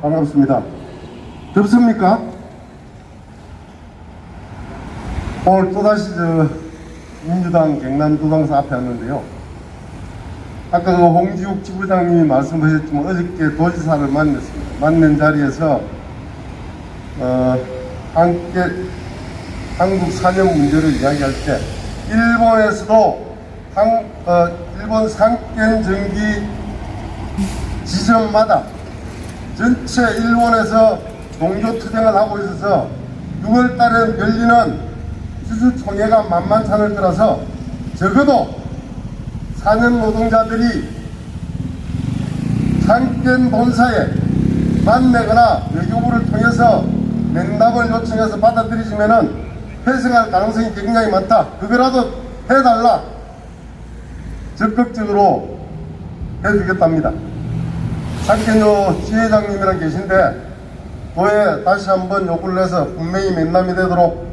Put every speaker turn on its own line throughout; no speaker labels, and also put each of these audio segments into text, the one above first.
반갑습니다. 덥습니까? 오늘 또다시 민주당 경남도당사 앞에 왔는데요. 아까 홍지욱 지부장님이 말씀하셨지만 어저께 도지사를 만났습니다. 만난 자리에서 한국 산업 문제를 이야기할 때 일본에서도 일본 상권 전기 지점마다 전체 일본에서 종교 투쟁을 하고 있어서 6월달에 열리는 주주총회가 만만찮을 거라서 적어도 산업 노동자들이 상권 본사에 만나거나 외교부를 통해서 면담을 요청해서 받아들이시면은 회생할 가능성이 굉장히 많다. 그거라도 해달라. 적극적으로 해주겠답니다. 상권요 지회장님이랑 계신데 도에 다시 한번 요구를 해서 분명히 면담이 되도록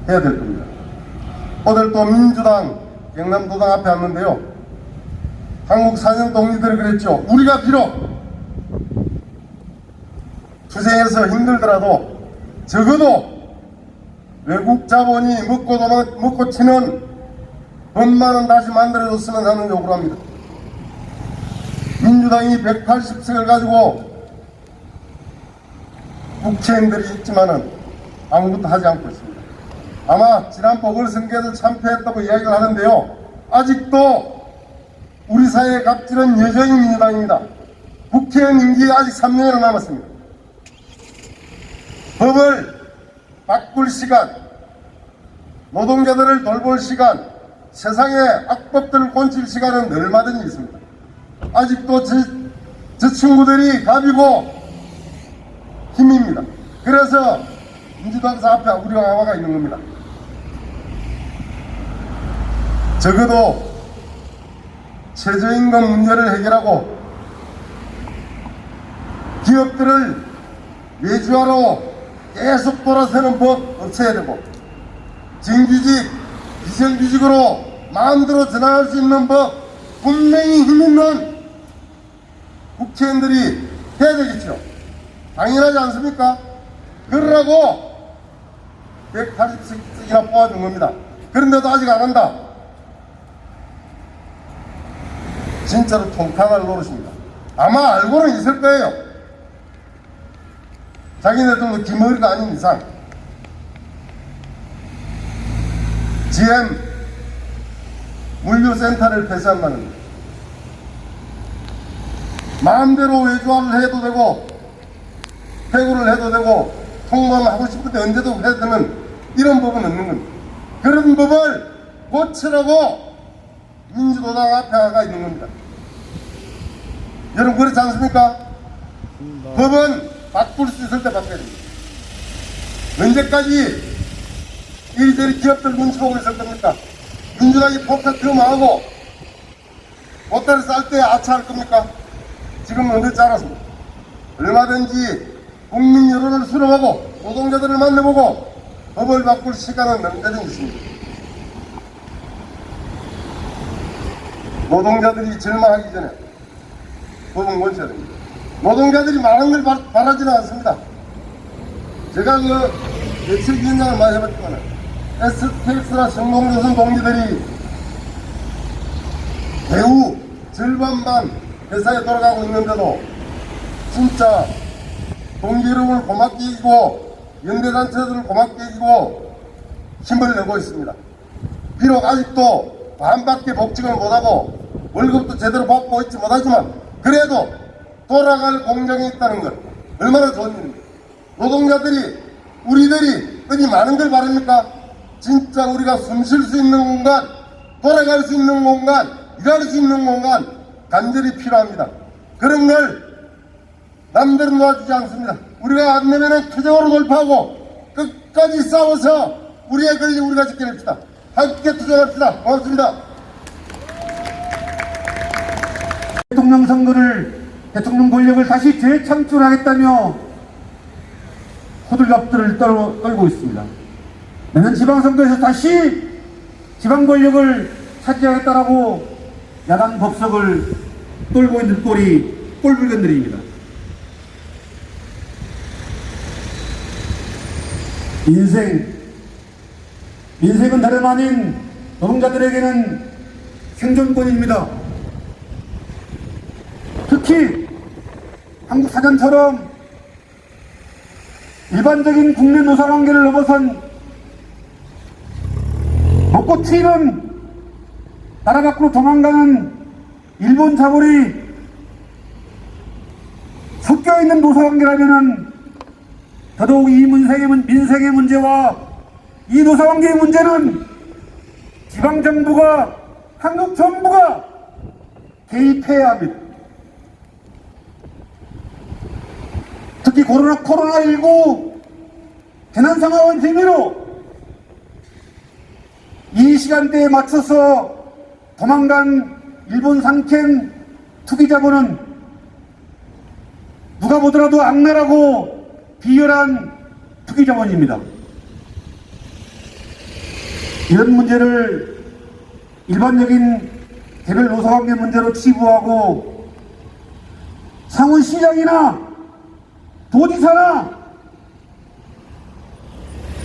해야 될 겁니다. 오늘 또 민주당 경남도당 앞에 왔는데요. 한국 산업 동지들이 그랬죠. 우리가 비록 투쟁해서 힘들더라도 적어도 외국 자본이 먹고 치는 법만은 다시 만들어줬으면 하는 요구를 합니다. 민주당이 180석을 가지고 국회의원들이 있지만은 아무것도 하지 않고 있습니다. 아마 지난 보궐선거에서 참패했다고 이야기를 하는데요. 아직도 우리 사회의 갑질은 여전히 민주당입니다. 국회의원 임기 아직 3년이나 남았습니다. 법을 바꿀 시간, 노동자들을 돌볼 시간, 세상의 악법들을 고칠 시간은 얼마든지 있습니다. 아직도 저 친구들이 갑이고 힘입니다. 그래서 민주당사 앞에 우리가 나와 있는 겁니다. 적어도 최저임금 문제를 해결하고 기업들을 외주화로 계속 돌아서는 법 없애야 되고 정규직, 비정규직으로 마음대로 전환할 수 있는 법 분명히 힘있는 국회의원들이 해야 되겠죠. 당연하지 않습니까? 그러라고 180석이나 뽑아준 겁니다. 그런데도 아직 안 한다. 진짜로 통탄할 노릇입니다. 아마 알고는 있을 거예요. 자기네들도 기머리가 아닌 이상 GM 물류센터를 폐쇄한다는 거예요. 마음대로 외주화를 해도 되고 해고를 해도 되고 통보를 하고 싶을 때 언제도 해도 되는 이런 법은 없는 겁니다. 그런 법을 고치라고 민주도당 앞에 가 있는 겁니다. 여러분 그렇지 않습니까? 법은 바꿀 수 있을 때 바꿔야 됩니다. 언제까지 이리저리 기업들 눈치 보고 있을 겁니까? 민주당이 폭탄 더 망하고 보따리 쌀 때 아차할 겁니까? 지금 언제지 않았습니다. 얼마든지 국민 여론을 수렴하고 노동자들을 만나보고 법을 바꿀 시간은 언제든지 있습니다. 노동자들이 절망하기 전에 법은 고쳐야 됩니다. 노동자들이 많은 걸 바라지는 않습니다. 제가 예측위원장을 많이 해봤지만 STX나 성공조선 동지들이 배우 절반만 회사에 돌아가고 있는데도 진짜 동지 여러분을 고맙게 이기고 연대단체들을 고맙게 이기고 힘을 내고 있습니다. 비록 아직도 반밖에 복직을 못하고 월급도 제대로 받고 있지 못하지만 그래도 돌아갈 공장이 있다는 것 얼마나 좋은 일입니까? 노동자들이 우리들이 어디 많은 걸 바랍니까? 진짜 우리가 숨 쉴 수 있는 공간, 돌아갈 수 있는 공간, 일할 수 있는 공간 간절히 필요합니다. 그런 걸 남들은 도와주지 않습니다. 우리가 안 내면은 투쟁으로 돌파하고 끝까지 싸워서 우리의 권리 우리가 지켜냅시다. 함께 투쟁합시다. 고맙습니다.
대통령 선거를 대통령 권력을 다시 재창출하겠다며 호들갑들을 떨고 있습니다. 내년 지방선거에서 다시 지방 권력을 차지하겠다라고 야당 법석을 떨고 있는 꼴이 꼴불견들입니다. 민생은 다름 아닌 노동자들에게는 생존권입니다. 특히 한국 사전처럼 일반적인 국내 노사관계를 넘어선 먹고 튀는 나라 밖으로 도망가는 일본 자본이 섞여있는 노사관계라면 더더욱 이 민생의 문제와 이 노사관계의 문제는 지방정부가 한국 정부가 개입해야 합니다. 특히 코로나19 재난 상황을 빌미로 이 시간대에 맞춰서 도망간 일본 상켄 투기 자본은 누가 보더라도 악랄하고 비열한 투기 자본입니다. 이런 문제를 일반적인 개별 노사관계 문제로 치부하고 상원시장이나 도지사나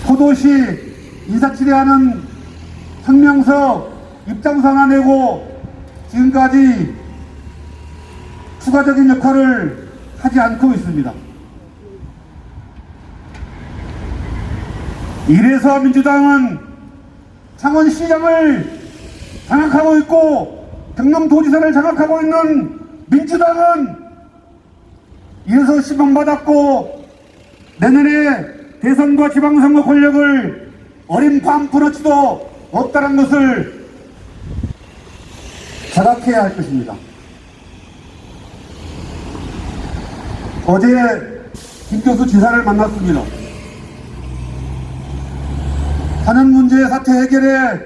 소도시 인사치레하는 성명서 입장서나 내고 지금까지 추가적인 역할을 하지 않고 있습니다. 이래서 민주당은 창원시장을 장악하고 있고 경남도지사를 장악하고 있는 민주당은 이래서 시방받았고 내년에 대선과 지방선거 권력을 어림밤 부러치도 없다는 것을 자각해야 할 것입니다. 어제 김경수 지사를 만났습니다. 사는 문제 사태 해결에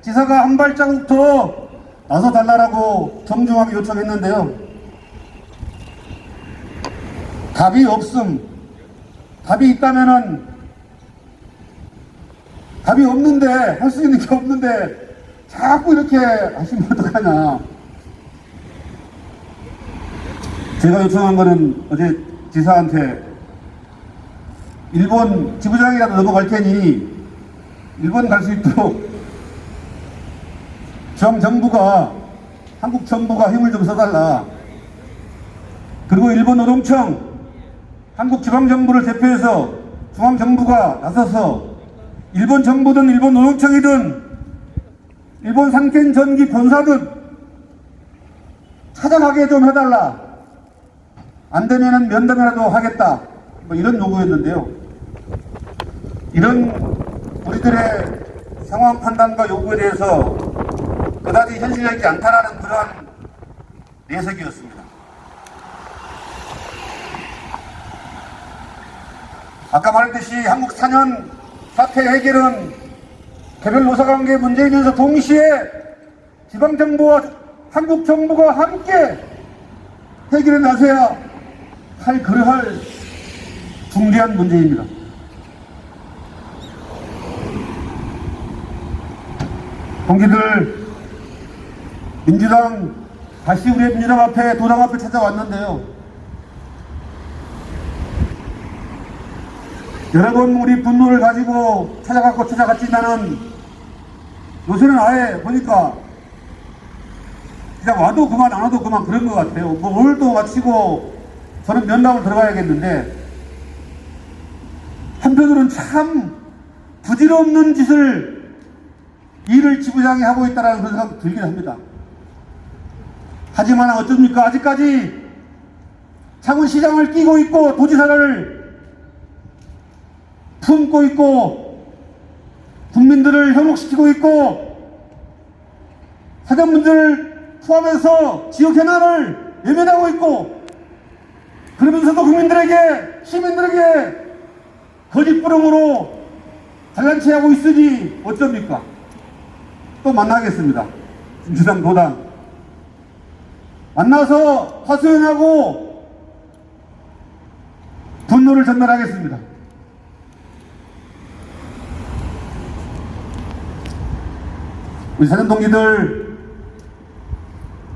지사가 한 발자국 더 나서달라고 정중하게 요청했는데요. 답이 없음. 답이 있다면은 답이 없는데 할 수 있는 게 없는데 자꾸 이렇게 하시면 어떡하냐. 제가 요청한 거는 어제 지사한테 일본 지부장이라도 넘어갈 테니 일본 갈 수 있도록 중앙정부가 한국 정부가 힘을 좀 써달라. 그리고 일본 노동청 한국 지방정부를 대표해서 중앙정부가 나서서 일본 정부든 일본 노동청이든 일본 산켄 전기 본사든 찾아가게 좀 해달라. 안 되면은 면담이라도 하겠다. 뭐 이런 요구였는데요. 이런 우리들의 상황 판단과 요구에 대해서 그다지 현실적이지 않다라는 그러한 내색이었습니다. 아까 말했듯이 한국 4년 사태 해결은 개별 노사관계 문제이면서 동시에 지방정부와 한국 정부가 함께 해결해 나서야 할 그러할 중대한 문제입니다. 동기들, 민주당 다시 우리 민주당 앞에 도당 앞에 찾아왔는데요. 여러 번 우리 분노를 가지고 찾아갔지만은 요새는 아예 보니까 그냥 와도 그만 안 와도 그만 그런 것 같아요. 뭐 오늘도 마치고 저는 면담을 들어가야겠는데 한편으로는 참 부질없는 짓을 일을 지부장이 하고 있다는 그런 생각이 들긴 합니다. 하지만 어쩝니까? 아직까지 창원시장을 끼고 있고 도지사를 품고 있고 국민들을 현혹시키고 있고 사전문제를 포함해서 지역 현안을 외면하고 있고 그러면서도 국민들에게 시민들에게 거짓부름으로 잘난 체 하고 있으니 어쩝니까? 또 만나겠습니다. 민주당 도당 만나서 화소연하고 분노를 전달하겠습니다. 우리 사전동지들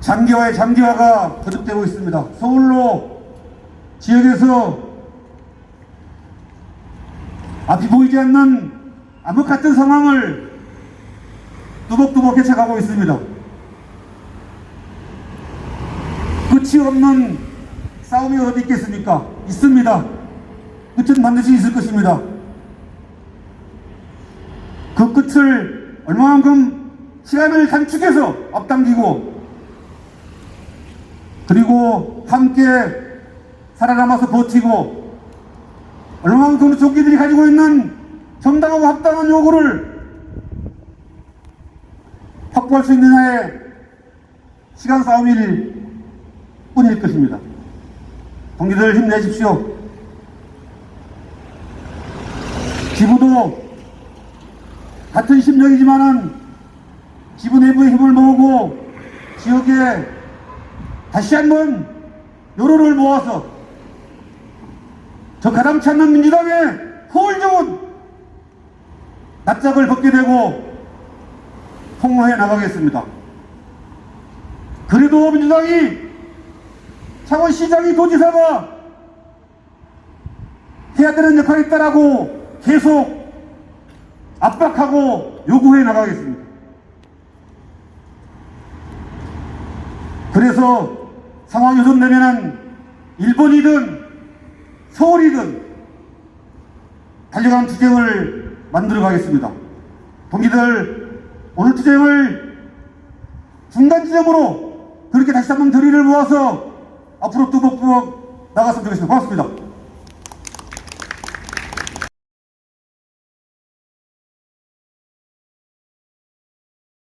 장기화의 장기화가 거듭되고 있습니다. 서울로 지역에서 앞이 보이지 않는 암흑 같은 상황을 뚜벅뚜벅 헤쳐가고 있습니다. 끝이 없는 싸움이 어디 있겠습니까? 있습니다. 끝은 반드시 있을 것입니다. 그 끝을 얼마만큼 시간을 단축해서 앞당기고 그리고 함께 살아남아서 버티고 얼마만큼 조기들이 가지고 있는 정당하고 합당한 요구를 확보할 수 있느냐의 시간 싸움일 뿐일 것입니다. 동기들 힘내십시오. 지부도 같은 심정이지만은 지부 내부의 힘을 모으고 지역에 다시 한번 여론을 모아서 저 가당치 않는 민주당의 허울 좋은 낯짝을 벗게 되고 통로해 나가겠습니다. 그래도 민주당이 창원시장이 도지사가 해야 되는 역할이 있다라고 계속 압박하고 요구해 나가겠습니다. 그래서 상황이 조정되면은 일본이든 서울이든 달려가는 투쟁을 만들어 가겠습니다. 동기들 오늘 투쟁을 중간 지점으로 그렇게 다시 한번 결의를 모아서 앞으로 뚜벅뚜벅 나갔으면 좋겠습니다. 고맙습니다.